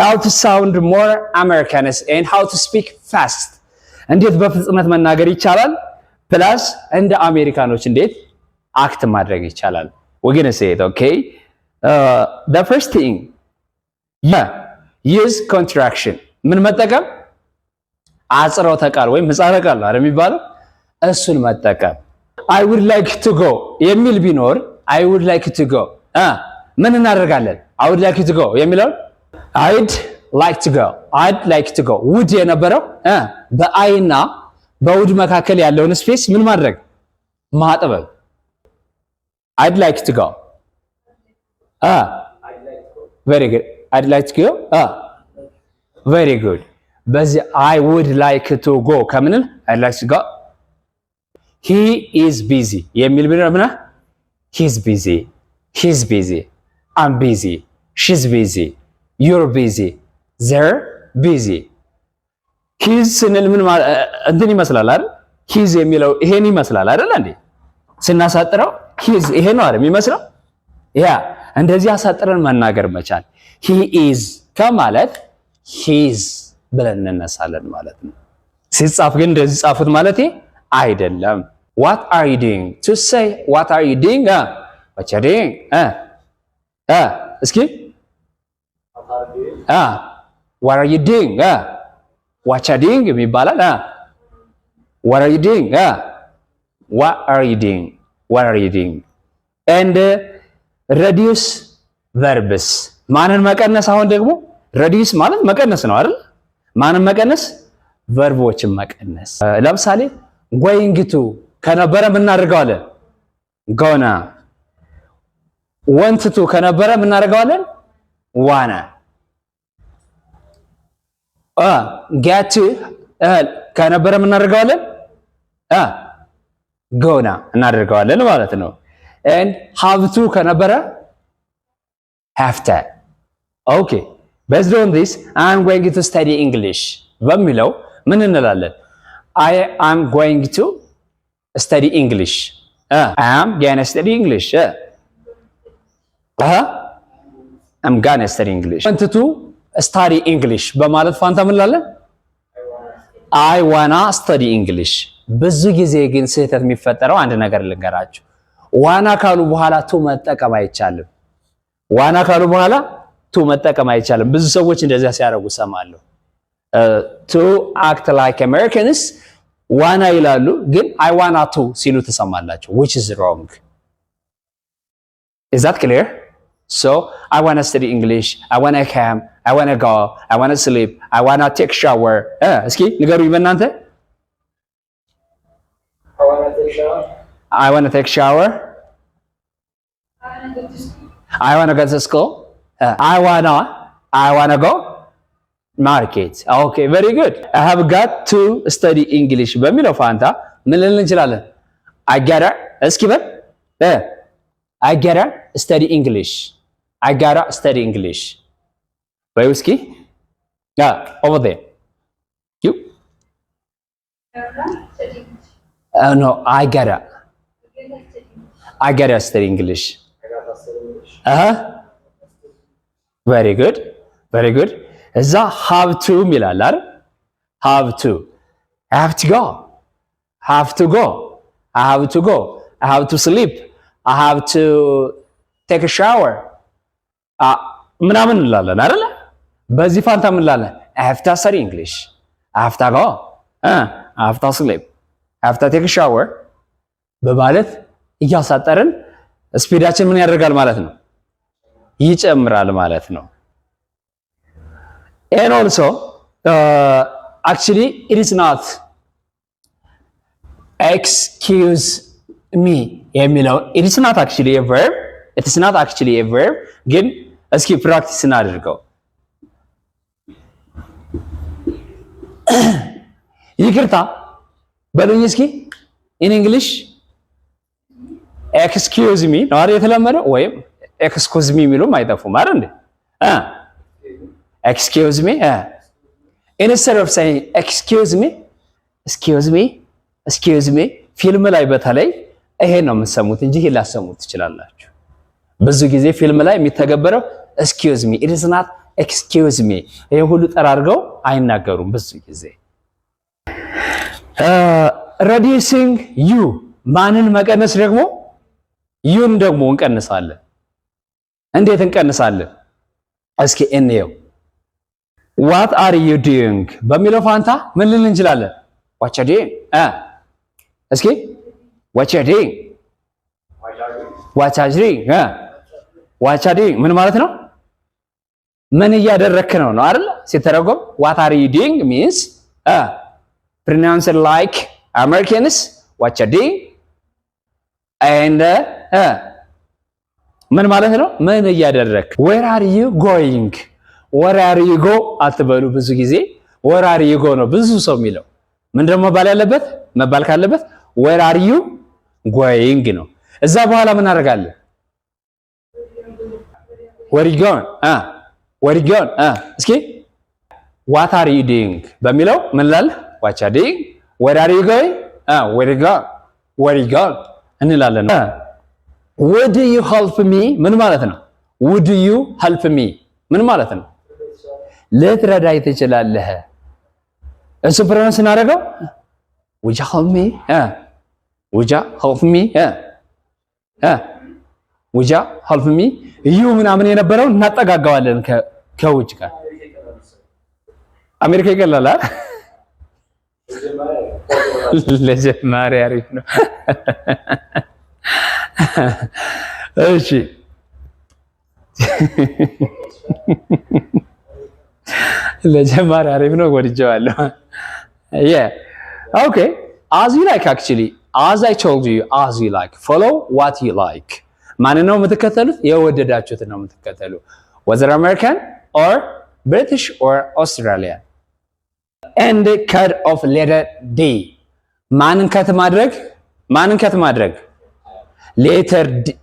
how to sound more Americanous and how to speak fast እንዴት በፍጥነት መናገር ይቻላል ፕላስ እንደ አሜሪካኖች እንዴት አክት ማድረግ ይቻላል we're going to say it okay the first thing use contraction ምን መጠቀም አጽሮተ ቃል ወይም ምህጻረ ቃል አይደል የሚባለው እሱን መጠቀም I would like to go የሚል ቢኖር I would like to go ምን እናደርጋለን I would like to go የሚለው I'd like to go would የነበረው በአይና በውድ መካከል ያለውን ስፔስ ምን ማድረግ ማጥበብ I'd like to go very good I'd like to go very good በዚህ I would like to go ከምንል I'd like to go he is busy የሚል ቢሆንና he's busy I'm busy she's busy you're busy they're busy he's ስንል ምን እንትን ይመስላል አይደል he's የሚለው ይሄን ይመስላል አይደል እንዴ ስናሳጥረው he's ይሄ ነው አይደል የሚመስለው ያ እንደዚህ አሳጥረን መናገር መቻል he is ከማለት he's ብለን እንነሳለን ማለት ነው ሲጻፍ ግን እንደዚህ ጻፉት ማለት አይደለም what are you doing to say what are you doing what you doing እስኪ what are you doing what you doing ይባላል what are you doing what are you doing and reduce verbs ማንን መቀነስ አሁን ደግሞ reduce ማለት መቀነስ ነው አይደል ማንን መቀነስ ቨርቦችን መቀነስ ለምሳሌ going to ከነበረ ምን እናደርጋለን gonna want to ከነበረ ምን እናደርጋለን wanna get to ከነበረ ምን እናደርጋለን gonna እናደርጋለን ማለት ነው and have to ከነበረ have to okay based on this I'm going to study English በሚለው ምን እንላለን I am going to study English I am gonna study English I'm gonna study English want to study English በማለት ፋንታ ምን እንላለን I wanna study English ብዙ ጊዜ ግን ስህተት የሚፈጠረው አንድ ነገር ልንገራችሁ ዋና ካሉ በኋላ ቱ መጠቀም አይቻልም ዋና ካሉ በኋላ ቱ መጠቀም አይቻልም ብዙ ሰዎች እንደዛ ሲያደርጉ ሰማለሁ to act like Americans ዋና ይላሉ ግን I wanna to ሲሉ ተሰማላችሁ which is wrong is that clear so I wanna study English I wanna come I wanna go I wanna sleep I wanna take shower እስኪ ንገሩኝ በእናንተ I wanna take shower I wanna go to school I wanna go market okay very good I have got to study English በሚለው ፋንታ ምን ልል እንችላለን I gotta እስኪ በል I gotta study English I gotta study English በይ እስኪ over there you no I gotta study English very good እዛ have to ይላል አይደል have to I have to go I have to sleep I have to take a shower ምናምን እንላለን አይደል በዚህ ፋንታ ምን እንላለን I have to study English I have to go I have to sleep I have to take a shower በማለት እያሳጠርን ስፒዳችን ምን ያደርጋል ማለት ነው ይጨምራል ማለት ነው and also actually it is not excuse me የሚለው it is not actually a verb ግን እስኪ ፕራክቲስ እናድርገው ይቅርታ በሉኝ እስኪ in English excuse me ነው አይደል የተለመደው ወይም excuse me የሚሉም አይጠፉም አይደል እንዴ excuse me instead of saying excuse me ፊልም ላይ በተለይ ይሄ ነው የምትሰሙት እንጂ ላሰሙት ትችላላችሁ ብዙ ጊዜ ፊልም ላይ የሚተገበረው excuse me it is not ኤክስኪውዝ ሚ ይሄ ሁሉ ጠራርገው አይናገሩም ብዙ ጊዜ። reducing you ማንን መቀነስ ደግሞ ዩን ደግሞ እንቀንሳለን። እንዴት እንቀንሳለን? እስኪ እንየው። what are you doing በሚለው ፋንታ ምን ልል እንችላለን? what you doing እስኪ what you doing what you doing what you doing ምን ማለት ነው? ምን እያደረክ ነው ነው አይደል? ሲተረጎም what are you doing means pronounce it like Americans what you doing and ምን ማለት ነው? ምን እያደረክ። where are you going where are you go አትበሉ። ብዙ ጊዜ where are you go ነው ብዙ ሰው የሚለው። ምን ደግሞ መባል ካለበት where are you going ነው። እዛ በኋላ ምን አደርጋለሁ? where you going where you going እስኪ what are you doing በሚለው ምን ላል what you doing where are you going where you going እንላለን። would you help me ምን ማለት ነው? would you help me ምን ማለት ነው? ልትረዳኝ ትችላለህ። እሱ ፕሮናንስ እናደርገው would you help me would you help me would you help me you ምናምን የነበረውን እናጠጋጋዋለን ከውጭ ጋር። አሜሪካ ይቀላል አይደል? ለጀማሪ አሪፍ ነው። እሺ ለጀማሪ አሪፍ ነው፣ ወድጄዋለሁ። okay as you like actually as I told you as you like follow what you like ማን ነው የምትከተሉት? የወደዳችሁትን ነው የምትከተሉ whether American or British or Australian and cut off letter D ማንን ከት ማድረግ ሌተር ዲ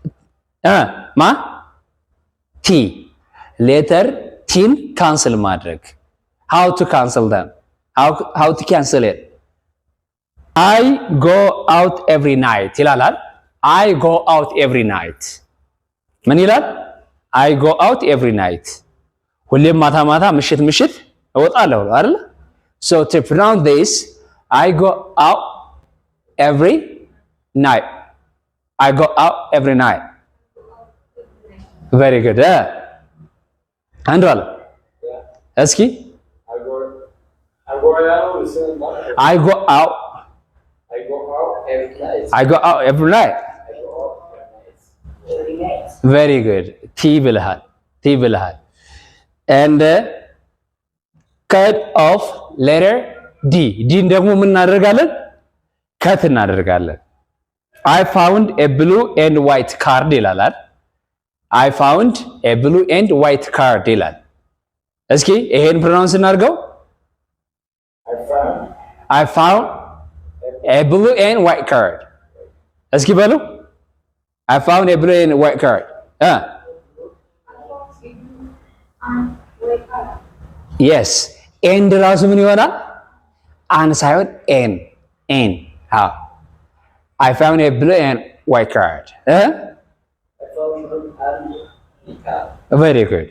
ማ ቲ ሌተር ቲን ካንስል ማድረግ how to cancel them how to cancel it I go out every night ይላል። I go out every night ምን ይላል? I go out every night ሁሌም ማታ ምሽት እወጣለሁ አይደል? so to pronounce this I go out every night I go out every night very good አንዱ አለ እስኪ I go out every night very good ቲ ብለሃል and cut off letter D ዲን ደግሞ ምን እናደርጋለን? ከት እናደርጋለን። I found a blue and white card ይላል። I found a blue and white card ይላል። እስኪ ይሄን ፕሮናንስ እናድርገው። I found a blue and white card እስኪ በሉ I found a blue and white card yes and ራሱ ምን ይሆናል? አን ሳይሆን ኤን I found a blue and white card very good